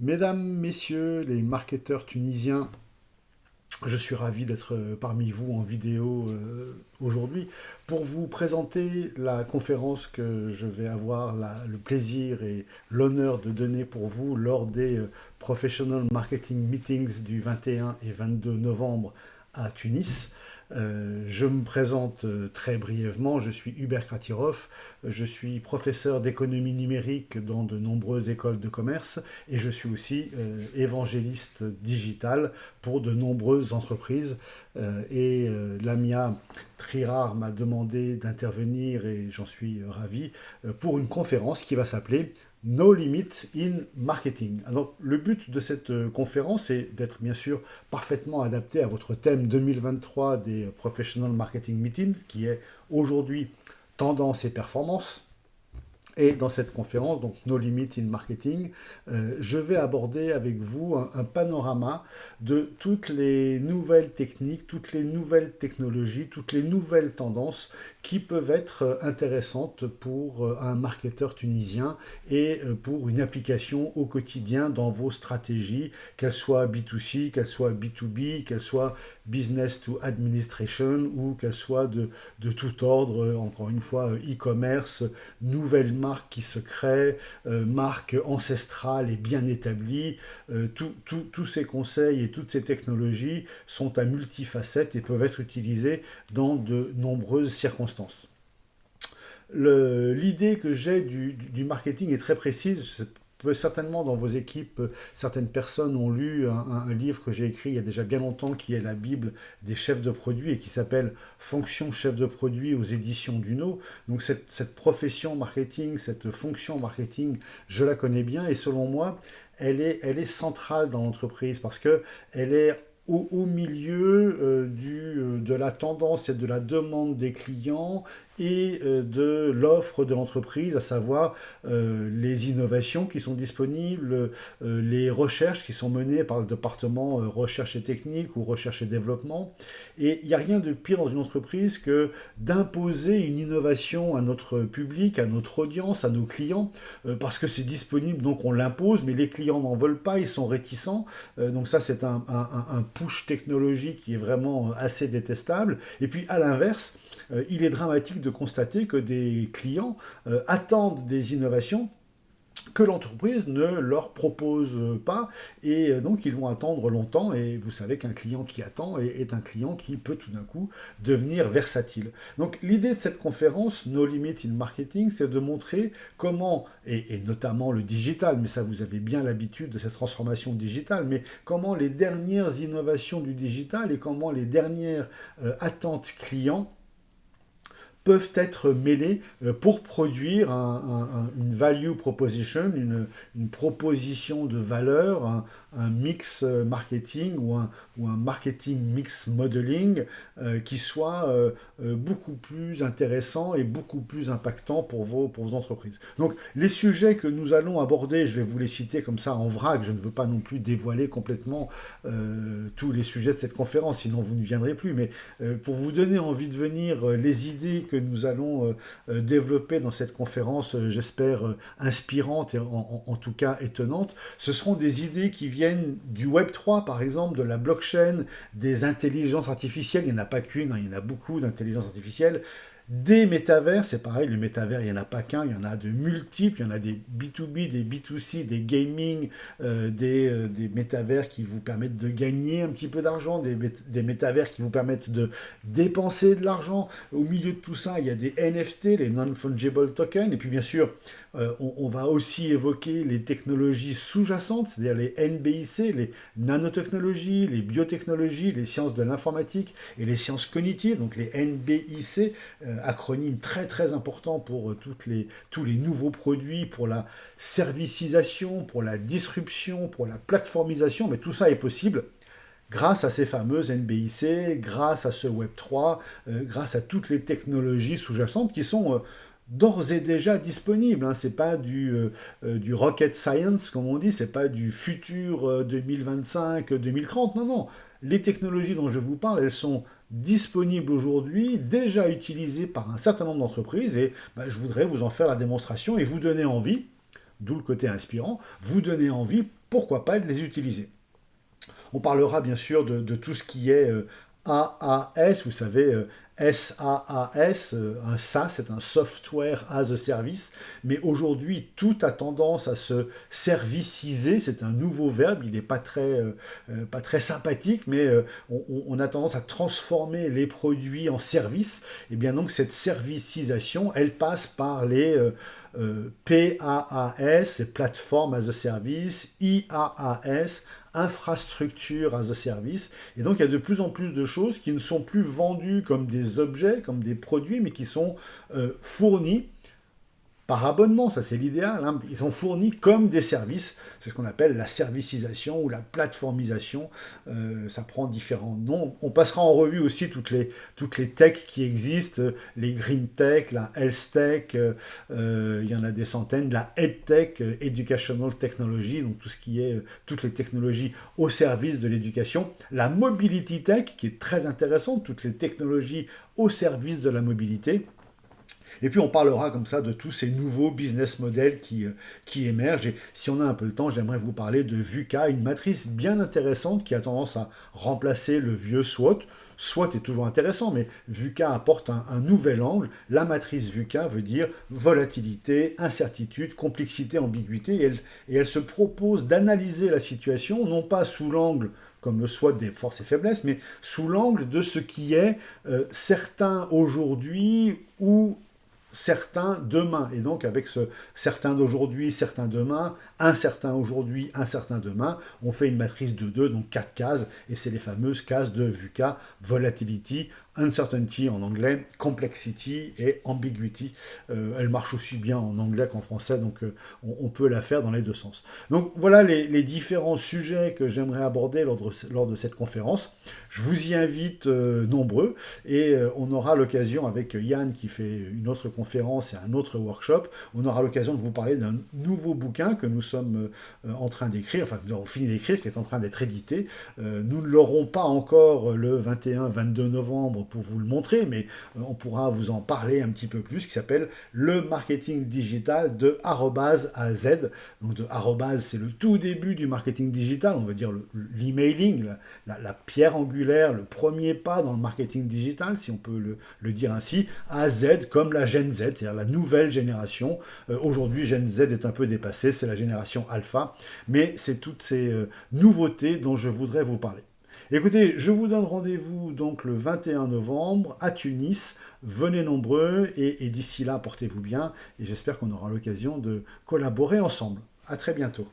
Mesdames, messieurs, les marketeurs tunisiens, je suis ravi d'être parmi vous en vidéo aujourd'hui pour vous présenter la conférence que je vais avoir le plaisir et l'honneur de donner pour vous lors des Professional Marketing Meetings du 21 et 22 novembre à Tunis. Je me présente très brièvement, je suis Hubert Kratirov, je suis professeur d'économie numérique dans de nombreuses écoles de commerce et je suis aussi évangéliste digital pour de nombreuses entreprises. Lamia Trirar m'a demandé d'intervenir et j'en suis ravi pour une conférence qui va s'appeler No Limits in Marketing. Alors, le but de cette conférence est d'être bien sûr parfaitement adapté à votre thème 2023 des Professional Marketing Meetings, qui est aujourd'hui tendance et performance. Et dans cette conférence, donc No Limit in Marketing, je vais aborder avec vous un panorama de toutes les nouvelles techniques, toutes les nouvelles technologies, toutes les nouvelles tendances qui peuvent être intéressantes pour un marketeur tunisien et pour une application au quotidien dans vos stratégies, qu'elles soient B2C, qu'elles soient B2B, qu'elles soient business to administration ou qu'elles soient de tout ordre, encore une fois, e-commerce, nouvelles marques qui se créent, marques ancestrales et bien établies. Tous ces conseils et toutes ces technologies sont à multifacettes et peuvent être utilisées dans de nombreuses circonstances. L'idée que j'ai du marketing est très précise. Certainement dans vos équipes, certaines personnes ont lu un livre que j'ai écrit il y a déjà bien longtemps qui est la Bible des chefs de produits et qui s'appelle Fonction chef de produit aux éditions Duno. Donc cette profession marketing, cette fonction marketing, je la connais bien et selon moi, elle est centrale dans l'entreprise parce qu'elle est au milieu de la tendance et de la demande des clients et de l'offre de l'entreprise, à savoir les innovations qui sont disponibles, les recherches qui sont menées par le département recherche et technique ou recherche et développement. Et il n'y a rien de pire dans une entreprise que d'imposer une innovation à notre public, à notre audience, à nos clients, parce que c'est disponible, donc on l'impose, mais les clients n'en veulent pas, ils sont réticents. Donc ça, c'est un push technologique qui est vraiment assez détestable. Et puis à l'inverse, il est dramatique de constater que des clients attendent des innovations que l'entreprise ne leur propose pas et donc ils vont attendre longtemps et vous savez qu'un client qui attend est un client qui peut tout d'un coup devenir versatile. Donc l'idée de cette conférence No Limit in Marketing, c'est de montrer comment, et notamment le digital, mais ça vous avez bien l'habitude de cette transformation digitale, mais comment les dernières innovations du digital et comment les dernières attentes clients peuvent être mêlés pour produire une value proposition, une proposition de valeur, un mix marketing ou un marketing mix modeling qui soit beaucoup plus intéressant et beaucoup plus impactant pour vos entreprises. Donc les sujets que nous allons aborder, je vais vous les citer comme ça en vrac, je ne veux pas non plus dévoiler complètement tous les sujets de cette conférence, sinon vous ne viendrez plus, mais pour vous donner envie de venir, les idées que nous allons développer dans cette conférence, j'espère inspirantes et en tout cas étonnantes, ce seront des idées qui viennent du Web3 par exemple, de la blockchain, des intelligences artificielles, il n'y en a pas qu'une, hein, il y en a beaucoup d'intelligences artificielles, des métavers, c'est pareil, le métavers, il n'y en a pas qu'un, il y en a de multiples, il y en a des B2B, des B2C, des gaming, des métavers qui vous permettent de gagner un petit peu d'argent, des métavers qui vous permettent de dépenser de l'argent. Au milieu de tout ça, il y a des NFT, les non-fungible tokens, et puis bien sûr, on va aussi évoquer les technologies sous-jacentes, c'est-à-dire les NBIC, les nanotechnologies, les biotechnologies, les sciences de l'informatique et les sciences cognitives, donc les NBIC, acronyme très très important pour tous les nouveaux produits, pour la servicisation, pour la disruption, pour la plateformisation, mais tout ça est possible grâce à ces fameuses NBIC, grâce à ce Web3, grâce à toutes les technologies sous-jacentes qui sont d'ores et déjà disponibles. Hein. C'est pas du rocket science, comme on dit, c'est pas du futur 2025-2030. Non, non. Les technologies dont je vous parle, elles sont disponibles aujourd'hui, déjà utilisées par un certain nombre d'entreprises, et je voudrais vous en faire la démonstration et vous donner envie, d'où le côté inspirant, vous donner envie pourquoi pas de les utiliser. On parlera bien sûr de tout ce qui est AAS, vous savez, SaaS, un SaaS, c'est un Software as a Service, mais aujourd'hui, tout a tendance à se serviciser, c'est un nouveau verbe, il n'est pas très sympathique, mais on a tendance à transformer les produits en services, et bien donc cette servicisation, elle passe par les PaaS, Platform as a Service, IaaS, infrastructure as a service. Et donc il y a de plus en plus de choses qui ne sont plus vendues comme des objets, comme des produits, mais qui sont fournis par abonnement, ça c'est l'idéal, hein. Ils sont fournis comme des services, c'est ce qu'on appelle la servicisation ou la plateformisation, ça prend différents noms. On passera en revue aussi toutes les techs qui existent, les green tech, la health tech, il y en a des centaines, la ed tech, educational technology, donc tout ce qui est toutes les technologies au service de l'éducation, la mobility tech qui est très intéressante, toutes les technologies au service de la mobilité. Et puis on parlera comme ça de tous ces nouveaux business models qui émergent. Et si on a un peu le temps, j'aimerais vous parler de VUCA, une matrice bien intéressante qui a tendance à remplacer le vieux SWOT. SWOT est toujours intéressant, mais VUCA apporte un nouvel angle. La matrice VUCA veut dire volatilité, incertitude, complexité, ambiguïté. Et elle se propose d'analyser la situation, non pas sous l'angle comme le SWOT des forces et faiblesses, mais sous l'angle de ce qui est certain aujourd'hui ou certain demain. Et donc avec ce certain d'aujourd'hui, certain demain, incertain aujourd'hui, incertain demain, on fait une matrice de 2, donc 4 cases, et c'est les fameuses cases de VUCA, Volatility, Uncertainty en anglais, Complexity et Ambiguity. Elle marche aussi bien en anglais qu'en français, donc on peut la faire dans les deux sens. Donc voilà les différents sujets que j'aimerais aborder lors de cette conférence. Je vous y invite nombreux, et on aura l'occasion avec Yann qui fait une autre conférence et un autre workshop, on aura l'occasion de vous parler d'un nouveau bouquin que nous sommes en train d'écrire, enfin nous avons fini d'écrire, qui est en train d'être édité. Nous ne l'aurons pas encore le 21-22 novembre pour vous le montrer, mais on pourra vous en parler un petit peu plus, qui s'appelle Le marketing digital de arrobase à Z. Donc de arrobase, c'est le tout début du marketing digital, on va dire l'emailing, la pierre angulaire, le premier pas dans le marketing digital, si on peut le dire ainsi, à Z comme la Gen Z, c'est-à-dire la nouvelle génération. Aujourd'hui, Gen Z est un peu dépassée, c'est la génération alpha, mais c'est toutes ces nouveautés dont je voudrais vous parler. Écoutez, je vous donne rendez-vous donc le 21 novembre à Tunis. Venez nombreux et d'ici là, portez-vous bien et j'espère qu'on aura l'occasion de collaborer ensemble. À très bientôt.